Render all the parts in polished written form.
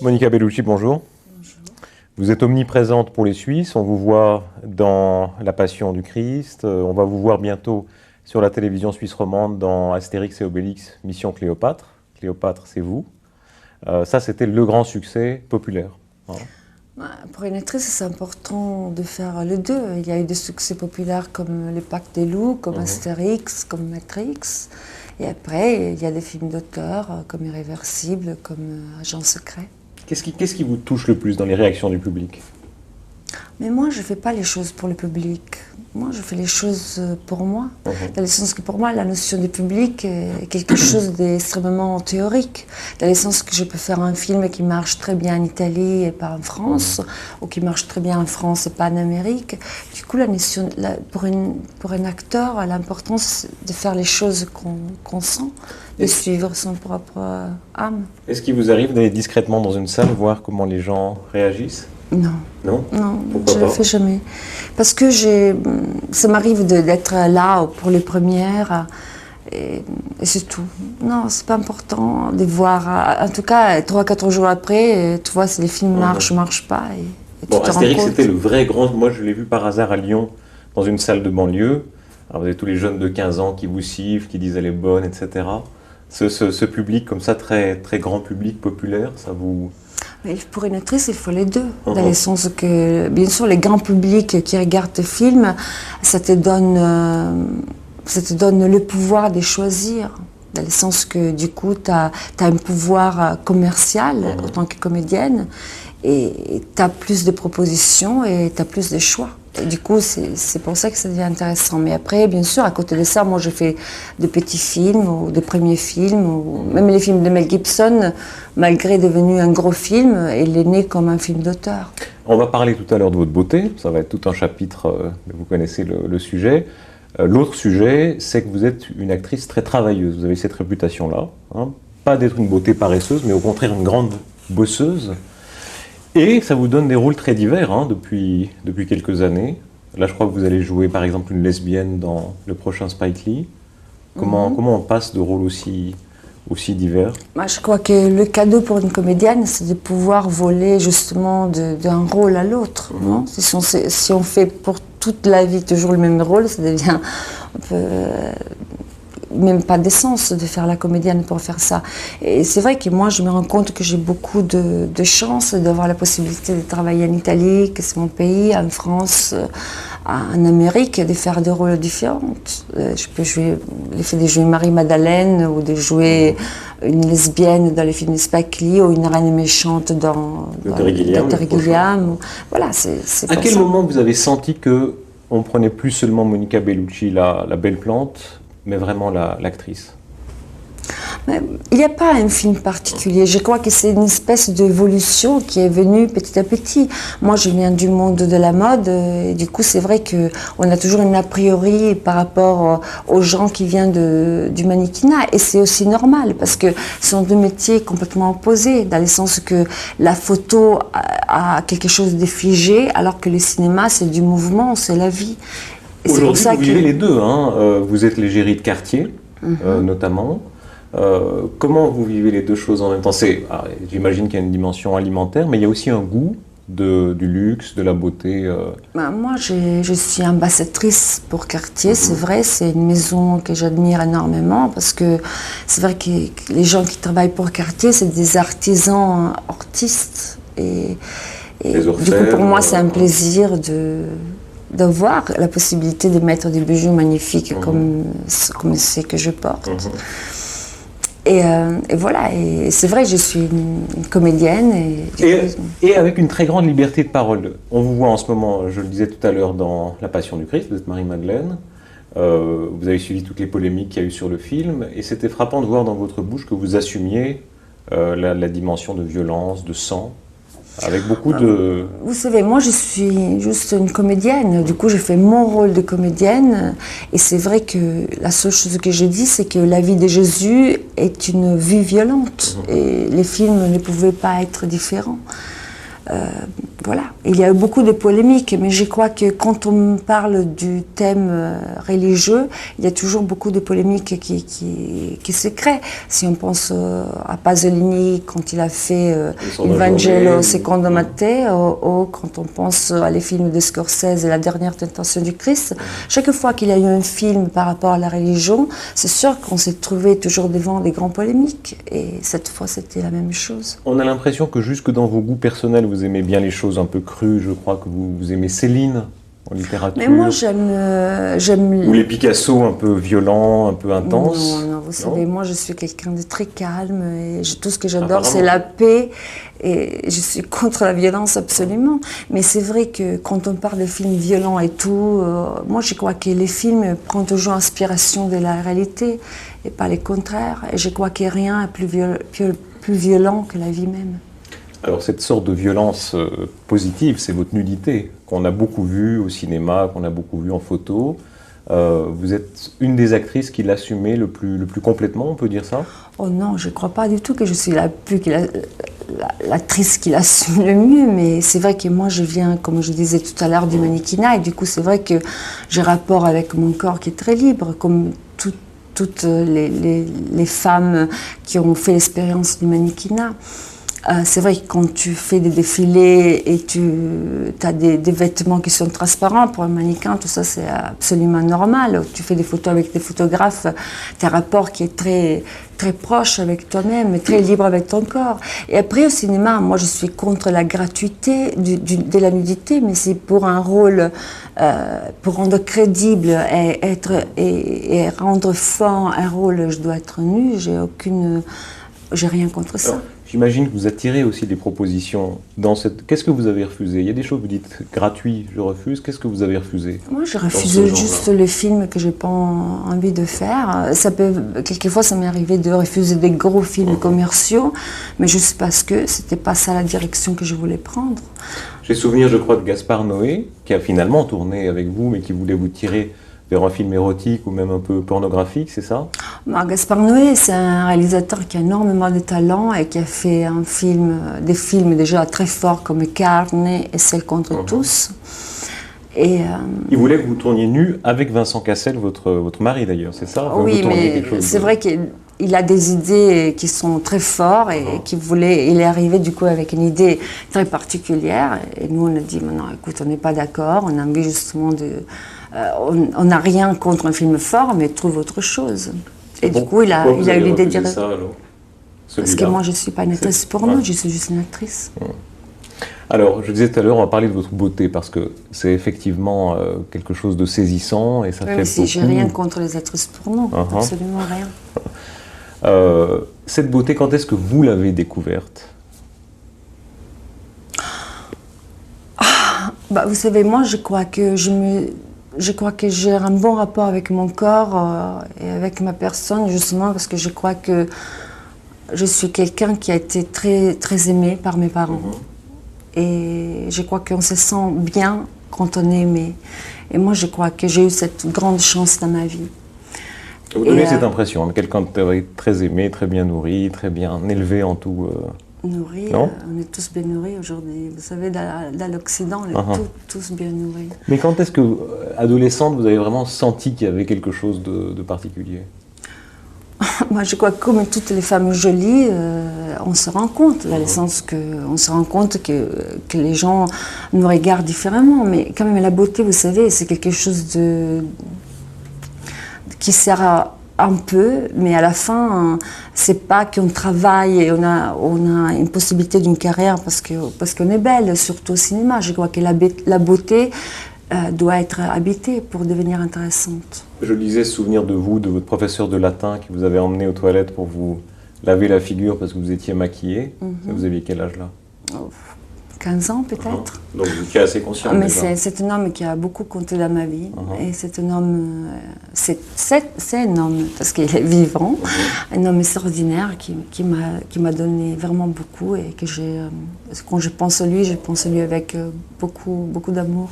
Monica Bellucci, bonjour. Bonjour. Vous êtes omniprésente pour les Suisses, on vous voit dans La Passion du Christ, on va vous voir bientôt sur la télévision suisse romande dans Astérix et Obélix, Mission Cléopâtre. Cléopâtre, c'est vous. Ça, c'était le grand succès populaire. Voilà. Pour une actrice, c'est important de faire les deux. Il y a eu des succès populaires comme Le Pacte des loups, comme Astérix, comme Matrix. Et après, il y a des films d'auteur comme Irréversible, comme Agent secret. Qu'est-ce qui vous touche le plus dans les réactions du public? Mais moi, je ne fais pas les choses pour le public. Moi, je fais les choses pour moi. Dans le sens que pour moi, la notion du public est quelque chose d'extrêmement théorique. Dans le sens que je peux faire un film qui marche très bien en Italie et pas en France, ou qui marche très bien en France et pas en Amérique. Du coup, pour un acteur, l'importance de faire les choses qu'on sent, de suivre son propre âme. Est-ce qu'il vous arrive d'aller discrètement dans une salle voir comment les gens réagissent? Non. Non? Non, Pourquoi je ne le pas? fais jamais. Parce que ça m'arrive d'être là pour les premières et c'est tout. Non, c'est pas important de voir. En tout cas, 3-4 jours après, tu vois, si les films marchent ou ne marchent pas. Et Bon, tu te rends Astérix, compte. c'était le vrai grand. Moi, je l'ai vu par hasard à Lyon, dans une salle de banlieue. Alors, vous avez tous les jeunes de 15 ans qui vous sifflent, qui disent elle est bonne, etc. Ce public comme ça, très, très grand public populaire, ça vous... Mais pour une actrice, il faut les deux. Dans le sens que, bien sûr, les grands publics qui regardent tes films, ça te donne le pouvoir de choisir. Dans le sens que, du coup, tu as un pouvoir commercial en tant que comédienne et tu as plus de propositions et tu as plus de choix. Et du coup, c'est pour ça que ça devient intéressant. Mais après, bien sûr, à côté de ça, moi, je fais de petits films ou de premiers films, ou même les films de Mel Gibson, malgré devenu un gros film, il est né comme un film d'auteur. On va parler tout à l'heure de votre beauté, ça va être tout un chapitre, vous connaissez le sujet. L'autre sujet, c'est que vous êtes une actrice très travailleuse, vous avez cette réputation-là. Hein. Pas d'être une beauté paresseuse, mais au contraire une grande bosseuse. Et ça vous donne des rôles très divers hein, depuis quelques années. Là, je crois que vous allez jouer par exemple une lesbienne dans le prochain Spike Lee. Comment on passe de rôles aussi divers? Moi, je crois que le cadeau pour une comédienne, c'est de pouvoir voler justement d'un rôle à l'autre. Non, si on fait pour toute la vie toujours le même rôle, ça devient un peu... même pas d'essence de faire la comédienne pour faire ça. Et c'est vrai que moi, je me rends compte que j'ai beaucoup de chance d'avoir la possibilité de travailler en Italie, que c'est mon pays, en France, en Amérique, de faire des rôles différents. Je peux jouer, le fait de jouer Marie-Madeleine ou de jouer une lesbienne dans les films de Spike Lee ou une reine méchante dans Terry Gilliam. Voilà, c'est À pour quel ça. moment vous avez senti que on prenait plus seulement Monica Bellucci, la belle plante, mais vraiment l'actrice? Mais il n'y a pas un film particulier. Je crois que c'est une espèce d'évolution qui est venue petit à petit. Moi, je viens du monde de la mode et du coup, c'est vrai qu'on a toujours une a priori par rapport aux gens qui viennent du mannequinat. Et c'est aussi normal parce que ce sont deux métiers complètement opposés, dans le sens que la photo a quelque chose de figé, alors que le cinéma, c'est du mouvement, c'est la vie. Et c'est pour Aujourd'hui, ça vous vivez les deux. Hein. Vous êtes l'égérie de Cartier, notamment. Comment vous vivez les deux choses en même temps? J'imagine qu'il y a une dimension alimentaire, mais il y a aussi un goût du luxe, de la beauté. Moi, je suis ambassadrice pour Cartier, c'est vrai, c'est une maison que j'admire énormément parce que c'est vrai que les gens qui travaillent pour Cartier, c'est des artisans artistes. Et du coup, pour moi, c'est un plaisir d'avoir la possibilité de mettre des bijoux magnifiques comme ceux que je porte. Et voilà, et c'est vrai, je suis une comédienne. Et avec une très grande liberté de parole. On vous voit en ce moment, je le disais tout à l'heure, dans La Passion du Christ, vous êtes Marie-Madeleine. Vous avez suivi toutes les polémiques qu'il y a eu sur le film, et c'était frappant de voir dans votre bouche que vous assumiez la dimension de violence, de sang, avec beaucoup de... Vous savez, moi je suis juste une comédienne, du coup je fais mon rôle de comédienne et c'est vrai que la seule chose que je dis c'est que la vie de Jésus est une vie violente et les films ne pouvaient pas être différents. voilà, il y a eu beaucoup de polémiques, mais je crois que quand on parle du thème religieux, il y a toujours beaucoup de polémiques qui se créent. Si on pense à Pasolini quand il a fait Il Vangelo secondo Matteo, ou quand on pense à les films de Scorsese, La dernière tentation du Christ, chaque fois qu'il y a eu un film par rapport à la religion, c'est sûr qu'on s'est trouvé toujours devant des grandes polémiques, et cette fois c'était la même chose. On a l'impression que jusque dans vos goûts personnels, vous aimez bien les choses un peu crues. Je crois que vous aimez Céline en littérature. Mais moi j'aime... Ou les Picasso un peu violents, un peu intenses. Non, vous savez, moi je suis quelqu'un de très calme, et tout ce que j'adore c'est la paix, et je suis contre la violence absolument. Mais c'est vrai que quand on parle de films violents et tout, moi je crois que les films prennent toujours inspiration de la réalité, et pas le contraire. Et je crois que rien n'est plus violent que la vie même. Alors cette sorte de violence positive, c'est votre nudité, qu'on a beaucoup vue au cinéma, qu'on a beaucoup vue en photo. Vous êtes une des actrices qui l'assumait le plus complètement, on peut dire ça? Oh non, je ne crois pas du tout que je suis l'actrice qui l'assume le mieux, mais c'est vrai que moi je viens, comme je disais tout à l'heure, du mannequinat, et du coup c'est vrai que j'ai rapport avec mon corps qui est très libre, comme toutes les femmes qui ont fait l'expérience du mannequinat. C'est vrai que quand tu fais des défilés et tu as des vêtements qui sont transparents pour un mannequin, tout ça c'est absolument normal. Tu fais des photos avec des photographes, tu as un rapport qui est très, très proche avec toi-même, très libre avec ton corps. Et après au cinéma, moi je suis contre la gratuité de la nudité, mais c'est pour un rôle, pour rendre crédible et rendre fort un rôle, je dois être nue, j'ai rien contre ça. Alors, j'imagine que vous attirez aussi des propositions dans cette... Qu'est-ce que vous avez refusé? Il y a des choses que vous dites gratuit, je refuse. Qu'est-ce que vous avez refusé? Moi, je refuse juste les films que j'ai pas envie de faire. Quelquefois, ça m'est arrivé de refuser des gros films commerciaux, mais juste parce que c'était pas ça la direction que je voulais prendre. J'ai souvenir, je crois, de Gaspard Noé, qui a finalement tourné avec vous, mais qui voulait vous tirer vers un film érotique ou même un peu pornographique, c'est ça? Gaspard Noé, c'est un réalisateur qui a énormément de talent et qui a fait des films déjà très forts comme Carne et Celle contre tous. Et, il voulait que vous tourniez nu avec Vincent Cassel, votre mari d'ailleurs, c'est ça? Oui, mais c'est vrai qu'il a des idées qui sont très fortes et il est arrivé du coup avec une idée très particulière. Et nous, on a dit, non, écoute, on n'est pas d'accord, on a envie justement on n'a rien contre un film fort, mais trouve autre chose. Et du coup, il a eu l'idée de dire... Parce que moi, je ne suis pas une actrice porno, je suis juste une actrice. Alors, je disais tout à l'heure, on va parler de votre beauté, parce que c'est effectivement quelque chose de saisissant, et ça fait beaucoup... J'ai rien contre les actrices porno, absolument rien. Cette beauté, quand est-ce que vous l'avez découverte? Vous savez, moi, je crois que j'ai un bon rapport avec mon corps et avec ma personne, justement parce que je crois que je suis quelqu'un qui a été très, très aimé par mes parents. Et je crois qu'on se sent bien quand on est aimé. Et moi, je crois que j'ai eu cette grande chance dans ma vie. Vous donnez cette impression, hein, quelqu'un de très aimé, très bien nourri, très bien élevé en tout. Nourri, on est tous bien nourris aujourd'hui. Vous savez, dans l'Occident, on est tous bien nourris. Mais quand est-ce que, adolescente, vous avez vraiment senti qu'il y avait quelque chose de particulier? Moi, je crois que comme toutes les femmes jolies, on se rend compte, dans le sens qu'on se rend compte que les gens nous regardent différemment. Mais quand même, la beauté, vous savez, c'est quelque chose qui sert à un peu, mais à la fin, c'est pas qu'on travaille et on a une possibilité d'une carrière parce qu'on est belle, surtout au cinéma. Je crois que la beauté doit être habitée pour devenir intéressante. Je lisais souvenir de vous, de votre professeur de latin qui vous avait emmené aux toilettes pour vous laver la figure parce que vous étiez maquillée. Vous aviez quel âge là? 15 ans peut-être. Donc vous étiez assez consciente. Mais c'est un homme qui a beaucoup compté dans ma vie. Et c'est un homme, c'est un homme, parce qu'il est vivant, un homme extraordinaire qui m'a donné vraiment beaucoup et que quand je pense à lui avec beaucoup d'amour.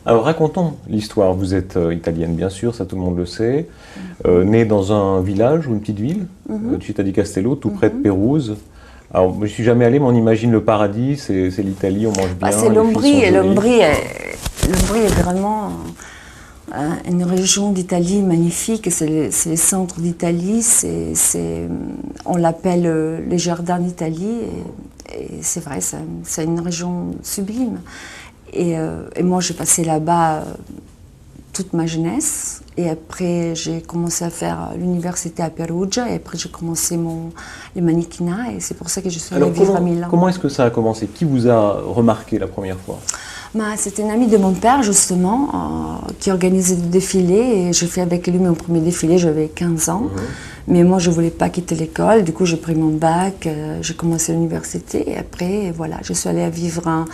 Alors racontons l'histoire. Vous êtes italienne bien sûr, ça tout le monde le sait. Née dans un village ou une petite ville, Città di Castello, tout près de Pérouse. Alors, je ne suis jamais allé, mais on imagine le paradis, c'est l'Italie, on mange bien. C'est les l'Ombrie, filles sont et jolies. l'Ombrie est vraiment une région d'Italie magnifique. C'est le centre d'Italie, on l'appelle les jardins d'Italie, et c'est vrai, c'est une région sublime. Et moi, j'ai passé là-bas toute ma jeunesse, et après j'ai commencé à faire l'université à Perugia, et après j'ai commencé le mannequinat, et c'est pour ça que je suis allée vivre à Milan. Comment est-ce que ça a commencé? Qui vous a remarqué la première fois? C'était une amie de mon père, justement, qui organisait des défilés, et j'ai fait avec lui mon premier défilé, j'avais 15 ans. Mais moi, je ne voulais pas quitter l'école, du coup j'ai pris mon bac, j'ai commencé l'université, et après, voilà, je suis allée vivre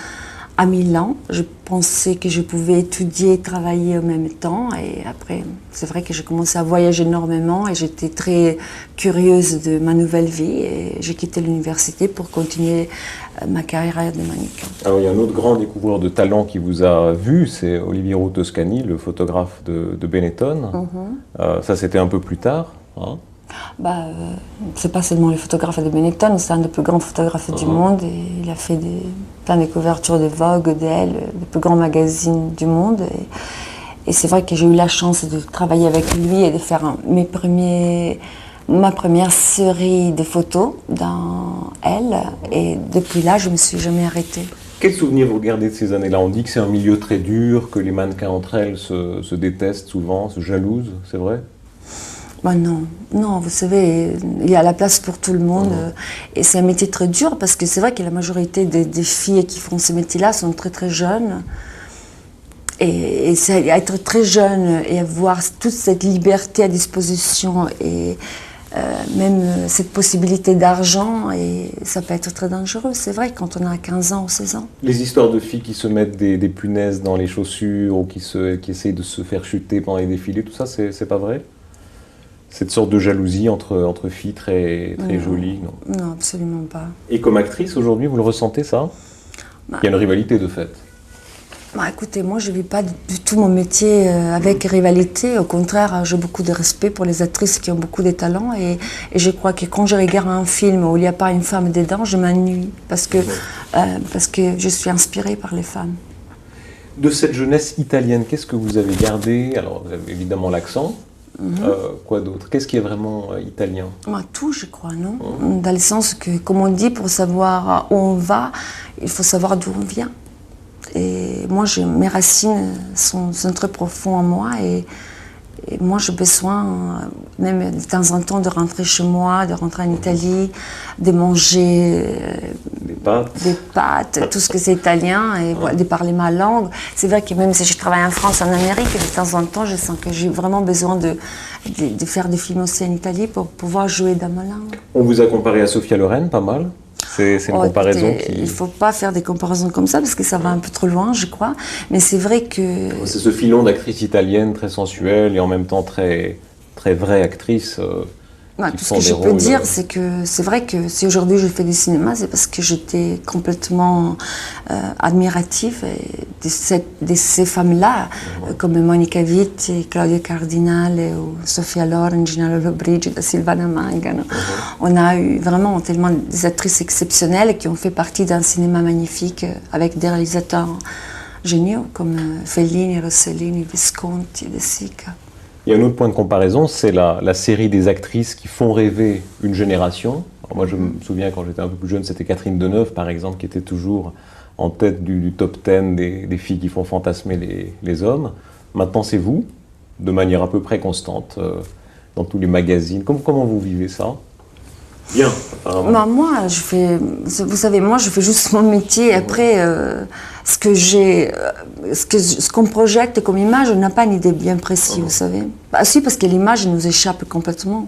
à Milan. Je pensais que je pouvais étudier et travailler en même temps, et après, c'est vrai que j'ai commencé à voyager énormément, et j'étais très curieuse de ma nouvelle vie, et j'ai quitté l'université pour continuer ma carrière de mannequin. Alors, il y a un autre grand découvreur de talent qui vous a vu, c'est Oliviero Toscani, le photographe de Benetton. Ça, c'était un peu plus tard. Hein. C'est pas seulement le photographe de Benetton, c'est un des plus grands photographes du monde, et il a fait plein de couvertures de Vogue, d'Elle, des plus grands magazines du monde. Et c'est vrai que j'ai eu la chance de travailler avec lui et de faire ma première série de photos dans Elle, et depuis là, je ne me suis jamais arrêtée. Quel souvenir vous gardez de ces années-là? On dit que c'est un milieu très dur, que les mannequins entre elles se détestent souvent, se jalousent, c'est vrai? Non, vous savez, il y a la place pour tout le monde, et c'est un métier très dur, parce que c'est vrai que la majorité des filles qui font ce métier-là sont très très jeunes. Et c'est être très jeune et avoir toute cette liberté à disposition, et même cette possibilité d'argent, et ça peut être très dangereux, c'est vrai, quand on a 15 ans ou 16 ans. Les histoires de filles qui se mettent des punaises dans les chaussures, ou qui essayent de se faire chuter pendant les défilés, tout ça, c'est pas vrai? Cette sorte de jalousie entre filles très jolies, non? Non, absolument pas. Et comme actrice, aujourd'hui, vous le ressentez, ça? Il y a une rivalité, de fait. Écoutez, moi, je ne vis pas du tout mon métier avec rivalité. Au contraire, j'ai beaucoup de respect pour les actrices qui ont beaucoup de talent, et je crois que quand je regarde un film où il n'y a pas une femme dedans, je m'ennuie, parce que je suis inspirée par les femmes. De cette jeunesse italienne, qu'est-ce que vous avez gardé? Alors, vous avez évidemment l'accent. Quoi d'autre? Qu'est-ce qui est vraiment italien? Tout, je crois, non? Dans le sens que, comme on dit, pour savoir où on va, il faut savoir d'où on vient. Et moi, mes racines sont très profondes en moi, et moi, j'ai besoin, même de temps en temps, de rentrer chez moi, de rentrer en Italie, de manger des pâtes, tout ce que c'est italien, et de parler ma langue. C'est vrai que même si je travaille en France, en Amérique, de temps en temps, je sens que j'ai vraiment besoin de faire des films aussi en Italie pour pouvoir jouer dans ma langue. On vous a comparé à Sophia Loren, pas mal? C'est une comparaison écoutez, il ne faut pas faire des comparaisons comme ça, parce que ça va un peu trop loin, je crois. Mais c'est vrai que... C'est ce filon d'actrice italienne très sensuelle et en même temps très, très vraie actrice. Tout ce que je peux dire, c'est que c'est vrai que si aujourd'hui je fais du cinéma, c'est parce que j'étais complètement admirative de ces femmes-là, comme Monica Vitti, Claudia Cardinale, ou Sophia Loren, Gina Lollobrigida, Silvana Mangano. On a eu vraiment tellement des actrices exceptionnelles qui ont fait partie d'un cinéma magnifique, avec des réalisateurs géniaux comme Fellini, Rossellini, Visconti, De Sica. Il y a un autre point de comparaison, c'est la série des actrices qui font rêver une génération. Alors moi, je me souviens, quand j'étais un peu plus jeune, c'était Catherine Deneuve, par exemple, qui était toujours en tête du top 10 des filles qui font fantasmer les hommes. Maintenant, c'est vous, de manière à peu près constante, dans tous les magazines. Comment vous vivez ça? Bien, apparemment. Moi, vous savez, moi, je fais juste mon métier. Après, ce qu'on projette comme image, on n'a pas une idée bien précise, vous savez. Si, parce que l'image nous échappe complètement.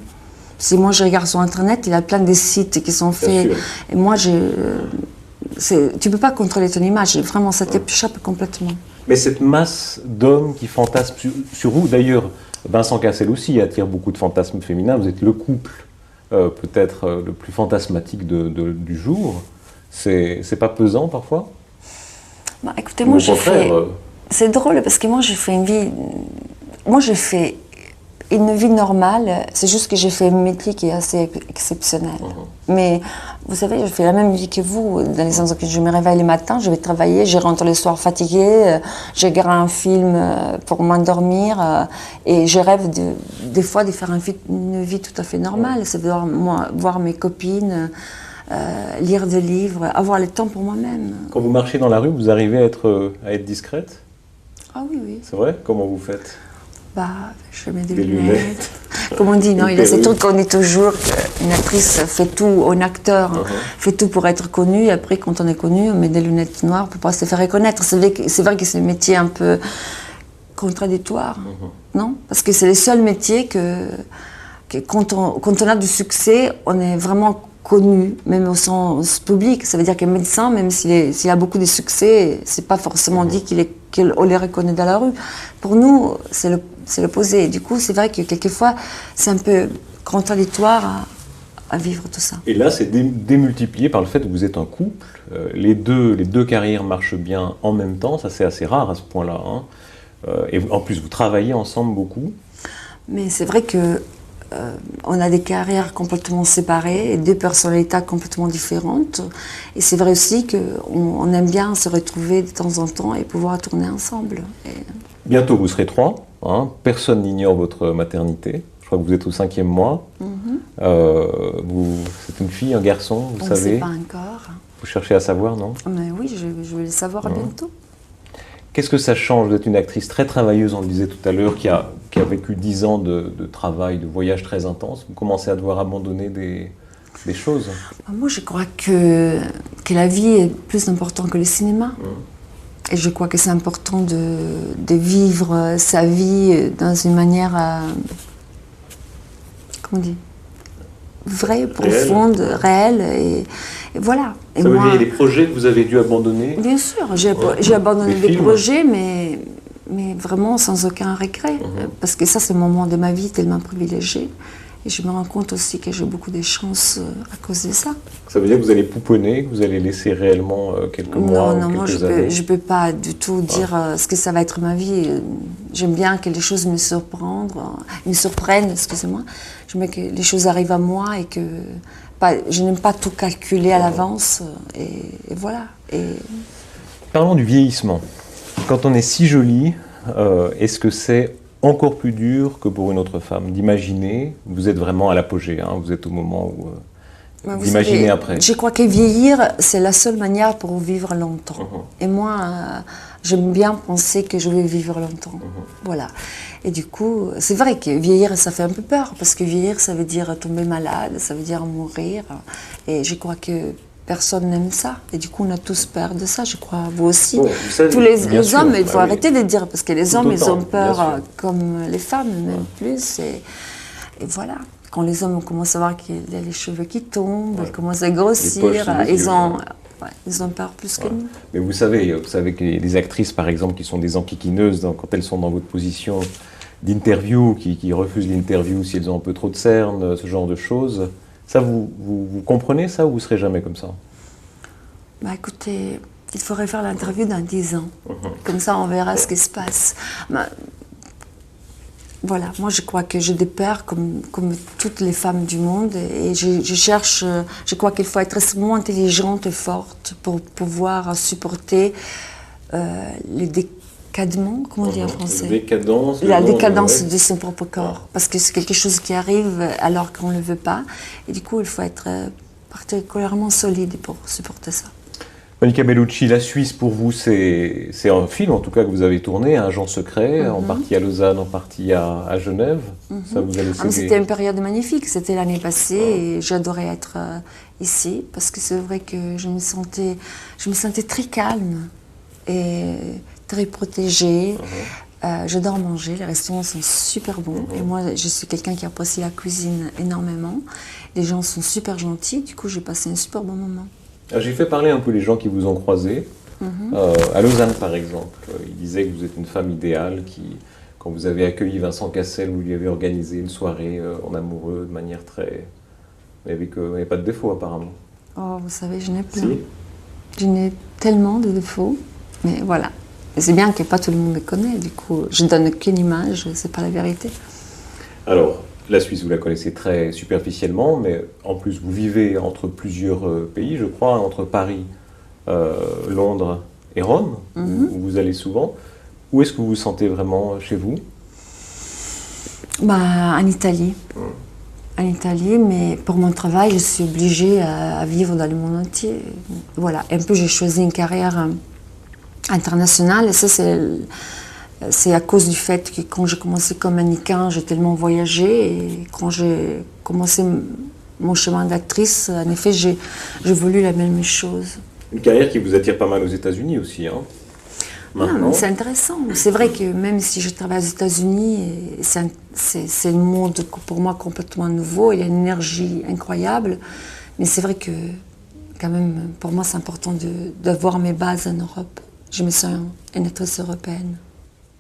Si moi, je regarde sur Internet, il y a plein de sites qui sont faits. Et moi, tu ne peux pas contrôler ton image. Vraiment, ça t'échappe complètement. Mais cette masse d'hommes qui fantasment sur vous, d'ailleurs, Vincent Cassel aussi attire beaucoup de fantasmes féminins. Vous êtes le couple peut-être le plus fantasmatique du jour. C'est pas pesant parfois? Écoutez, moi, c'est drôle, parce que moi, j'ai fait une vie... Moi, j'ai fait une vie normale, c'est juste que j'ai fait un métier qui est assez exceptionnel. Mais vous savez, je fais la même vie que vous, dans le sens que je me réveille le matin, je vais travailler, je rentre le soir fatiguée, je regarde un film pour m'endormir et je rêve des fois de faire une vie tout à fait normale. C'est voir mes copines, lire des livres, avoir le temps pour moi-même. Quand vous marchez dans la rue, vous arrivez à être discrète? Ah oui, oui. C'est vrai? Comment vous faites? Bah, je mets des lunettes. Comme on dit, non, il y a ce truc qu'on dit toujours qu'une actrice fait tout, un acteur fait tout pour être connu. Et après, quand on est connu, on met des lunettes noires pour pas se faire reconnaître. C'est vrai que c'est un métier un peu contradictoire, non? Parce que c'est le seul métier que quand on a du succès, on est vraiment connu, même au sens public. Ça veut dire qu'un médecin, même s'il a beaucoup de succès, c'est pas forcément dit qu'on les reconnaît dans la rue. Pour nous, c'est l'opposé. Du coup, c'est vrai que quelquefois, c'est un peu contradictoire à vivre tout ça. Et là, c'est démultiplié par le fait que vous êtes un couple. Les deux carrières marchent bien en même temps. Ça, c'est assez rare à ce point-là. Et en plus, vous travaillez ensemble beaucoup. Mais c'est vrai que on a des carrières complètement séparées et deux personnalités complètement différentes. Et c'est vrai aussi qu'on aime bien se retrouver de temps en temps et pouvoir tourner ensemble. Bientôt, vous serez 3. Personne n'ignore votre maternité. Je crois que vous êtes au 5e mois. C'est une fille, un garçon, vous savez? On ne sait pas encore. Vous cherchez à savoir, non? Mais oui, je vais le savoir bientôt. Qu'est-ce que ça change? Vous êtes une actrice très travailleuse, on le disait tout à l'heure, qui a vécu 10 ans de travail, de voyage très intense. Vous commencez à devoir abandonner des choses. Moi, je crois que la vie est plus importante que le cinéma. Et je crois que c'est important de vivre sa vie dans une manière, comment on dit, vraie, profonde, réelle. Et voilà. Et ça veut dire qu'il y a des projets que vous avez dû abandonner? Bien sûr, j'ai abandonné des projets, mais vraiment sans aucun regret. Parce que ça, c'est un moment de ma vie tellement privilégié. Et je me rends compte aussi que j'ai beaucoup de chance à cause de ça. Ça veut dire que vous allez pouponner, que vous allez laisser réellement quelques mois ou quelques moi, années? je ne peux pas du tout dire ce que ça va être ma vie. J'aime bien que les choses me surprennent, excusez-moi. J'aime bien que les choses arrivent à moi et que je n'aime pas tout calculer à l'avance. Et voilà. Parlons du vieillissement. Quand on est si jolie, est-ce que c'est encore plus dur que pour une autre femme d'imaginer? Vous êtes vraiment à l'apogée, vous êtes au moment où d'imaginer après. Je crois que vieillir, c'est la seule manière pour vivre longtemps. Et moi, j'aime bien penser que je vais vivre longtemps. Voilà. Et du coup, c'est vrai que vieillir, ça fait un peu peur, parce que vieillir, ça veut dire tomber malade, ça veut dire mourir. Et je crois que personne n'aime ça. Et du coup, on a tous peur de ça, je crois. Vous aussi. Bon, tous les hommes, il faut arrêter de dire, parce que les hommes, ils ont peur comme les femmes, même plus. Et voilà. Quand les hommes commencent à voir qu'il y a les cheveux qui tombent, ils commencent à grossir, ils ont peur plus que nous. Mais vous savez qu'il y a des actrices, par exemple, qui sont des enquiquineuses quand elles sont dans votre position d'interview, qui refusent l'interview si elles ont un peu trop de cernes, ce genre de choses. Ça, vous comprenez ça, ou vous ne serez jamais comme ça? Écoutez, il faudrait faire l'interview dans 10 ans. Comme ça, on verra ce qui se passe. Voilà, moi je crois que j'ai des peurs comme toutes les femmes du monde et je crois qu'il faut être extrêmement intelligente et forte pour pouvoir supporter les décadements, comment on dit en français? La décadence de son propre corps, parce que c'est quelque chose qui arrive alors qu'on ne le veut pas et du coup il faut être particulièrement solide pour supporter ça. Monica Bellucci, la Suisse pour vous, c'est un film en tout cas que vous avez tourné, Un agent secret, en partie à Lausanne, en partie à Genève. Ça vous a laissé C'était une période magnifique, c'était l'année passée et j'adorais être ici parce que c'est vrai que je me sentais très calme et très protégée. J'adore manger, les restaurants sont super bons et moi je suis quelqu'un qui apprécie la cuisine énormément. Les gens sont super gentils, du coup j'ai passé un super bon moment. J'ai fait parler un peu les gens qui vous ont croisé. À Lausanne, par exemple, ils disaient que vous êtes une femme idéale quand vous avez accueilli Vincent Cassel, vous lui avez organisé une soirée en amoureux de manière très... Il n'y avait pas de défaut, apparemment. Oh, vous savez, je n'ai plein. Si. Je n'ai tellement de défauts, mais voilà. Et c'est bien que pas tout le monde me connaît, du coup, je donne qu'une image, c'est pas la vérité. Alors, la Suisse, vous la connaissez très superficiellement, mais en plus, vous vivez entre plusieurs pays, je crois, entre Paris, Londres et Rome, où vous allez souvent. Où est-ce que vous vous sentez vraiment chez vous? En Italie. En Italie, mais pour mon travail, je suis obligée à vivre dans le monde entier. Voilà, un peu j'ai choisi une carrière internationale, et ça c'est à cause du fait que quand j'ai commencé comme mannequin, j'ai tellement voyagé, et quand j'ai commencé mon chemin d'actrice, en effet, j'ai voulu la même chose. Une carrière qui vous attire pas mal aux États-Unis aussi, hein? Maintenant. C'est intéressant. C'est vrai que même si je travaille aux États-Unis, c'est un monde pour moi complètement nouveau. Il y a une énergie incroyable. Mais c'est vrai que, quand même, pour moi, c'est important d'avoir mes bases en Europe. Je me sens une actrice européenne.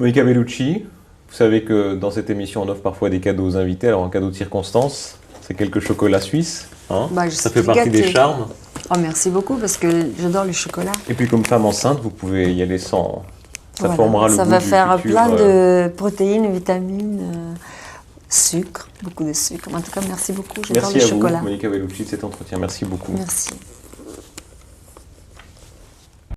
Monica Bellucci, vous savez que dans cette émission, on offre parfois des cadeaux aux invités. Alors, un cadeau de circonstance, c'est quelques chocolats suisses. Hein, ça fait partie des charmes. Oh, merci beaucoup, parce que j'adore le chocolat. Et puis, comme femme enceinte, vous pouvez y aller sans... Ça formera le goût Ça va du faire futur, plein de protéines, vitamines, sucre, beaucoup de sucre. En tout cas, merci beaucoup. J'adore le chocolat. Merci à vous, Monica Bellucci, de cet entretien. Merci beaucoup. Merci.